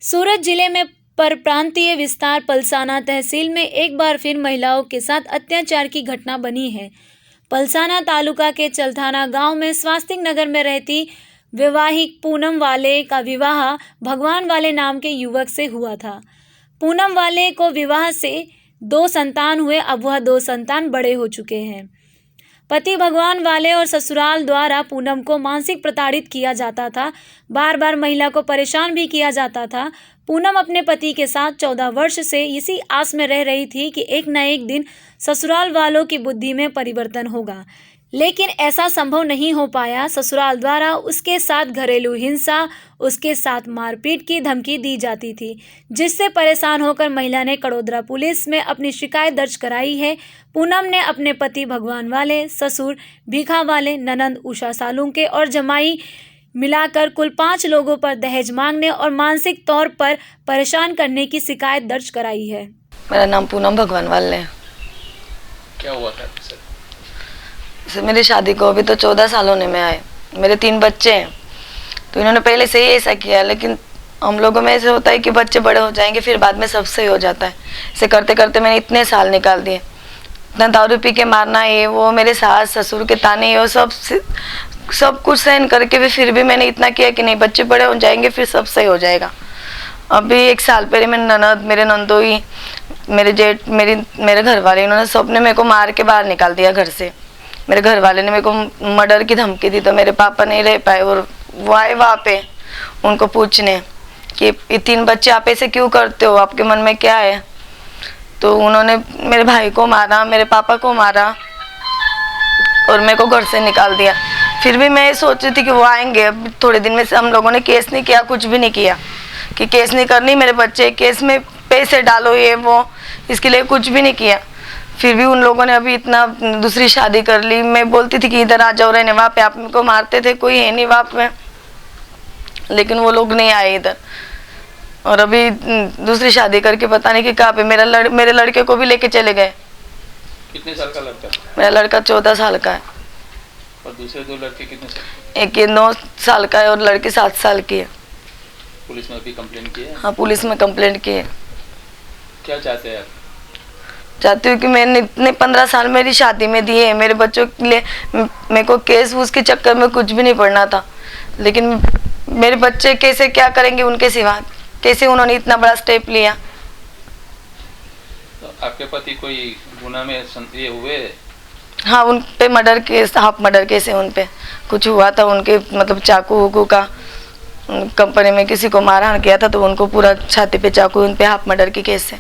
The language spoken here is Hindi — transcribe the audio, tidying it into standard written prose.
सूरत जिले में परप्रांतीय विस्तार पलसाना तहसील में एक बार फिर महिलाओं के साथ अत्याचार की घटना बनी है। पलसाना तालुका के चलथाना गांव में स्वास्तिक नगर में रहती वैवाहिक पूनम वाले का विवाह भगवान वाले नाम के युवक से हुआ था। पूनम वाले को विवाह से 2 संतान हुए। अब वह 2 संतान बड़े हो चुके हैं। पति भगवान वाले और ससुराल द्वारा पूनम को मानसिक प्रताड़ित किया जाता था। बार बार महिला को परेशान भी किया जाता था। पूनम अपने पति के साथ 14 वर्ष से इसी आस में रह रही थी कि एक न एक दिन ससुराल वालों की बुद्धि में परिवर्तन होगा, लेकिन ऐसा संभव नहीं हो पाया। ससुराल द्वारा उसके साथ घरेलू हिंसा, उसके साथ मारपीट की धमकी दी जाती थी, जिससे परेशान होकर महिला ने कड़ोदरा पुलिस में अपनी शिकायत दर्ज कराई है। पूनम ने अपने पति भगवान वाले, ससुर भीखा वाले, ननंद उषा सालुंके और जमाई मिलाकर कुल 5 लोगों पर दहेज मांगने और मानसिक तौर पर परेशान करने की शिकायत दर्ज कराई है। मेरा नाम पूनम भगवान वाले है। क्या हुआ था सर? मेरी शादी को अभी तो 14 साल होने में आए। मेरे 3 बच्चे हैं, तो इन्होंने पहले से ही ऐसा किया, लेकिन हम लोगों में ऐसे होता है कि बच्चे बड़े हो जाएंगे फिर बाद में सब सही हो जाता है। ऐसे करते करते मैंने इतने साल निकाल दिए। इतना दारू पी के मारना, ये वो, मेरे सास ससुर के ताने, ये सब कुछ सहन करके भी फिर भी मैंने इतना किया कि नहीं, बच्चे बड़े हो जाएंगे फिर सब सही हो जाएगा। अभी 1 साल पहले मेरे ननद, मेरे नंदोई, मेरे जेठ, मेरे घर वाले, इन्होंने सबने मेरे को मार के बाहर निकाल दिया घर से। मेरे घर वाले ने मेरे को मर्डर की धमकी दी, तो मेरे पापा नहीं रह पाए और वो आए वहाँ पे उनको पूछने कि ये 3 बच्चे आप ऐसे क्यों करते हो, आपके मन में क्या है। तो उन्होंने मेरे भाई को मारा, मेरे पापा को मारा और मेरे को घर से निकाल दिया। फिर भी मैं सोच रही थी कि वो आएंगे। अब थोड़े दिन में से हम लोगों ने केस नहीं किया, कुछ भी नहीं किया कि केस नहीं करनी, मेरे बच्चे केस में पैसे डालो, ये वो, इसके लिए कुछ भी नहीं किया। फिर भी उन लोगों ने अभी इतना दूसरी शादी कर ली। मैं बोलती थी कि इधर आ जाओ रहने, वहाँ पे आप मेरे को मारते थे, कोई है नहीं वहाँ पे, लेकिन वो लोग नहीं आए इधर। और अभी दूसरी शादी करके पता नहीं कि कहाँ पे मेरे लड़के को भी लेके चले गए। कितने साल का लड़का? मेरा लड़का 14 साल का है। और दूसरे 2 लड़के कितने साल? एक ये 9 साल का है और लड़की 7 साल की है। पुलिस में अभी कंप्लेंट की है? हाँ, पुलिस में कंप्लेंट की है। क्या चाहते हैं आप? चाहती हूँ कि मैंने इतने 15 साल मेरी शादी में दिए हैं, मेरे बच्चों के लिए मेरे को केस उसके चक्कर में कुछ भी नहीं पड़ना था, लेकिन मेरे बच्चे कैसे क्या करेंगे उनके सिवा, कैसे उन्होंने इतना बड़ा स्टेप लिया। तो आपके पति कोई गुनाह में ये हुए? हाँ, उन पे murder case, half murder case है, उन पे कुछ हुआ था। उनके मतलब चाकू वकू का कंपनी में किसी को मारहाण किया था, तो उनको पूरा छाती पे चाकू, उन पे हाफ मर्डर की केस है।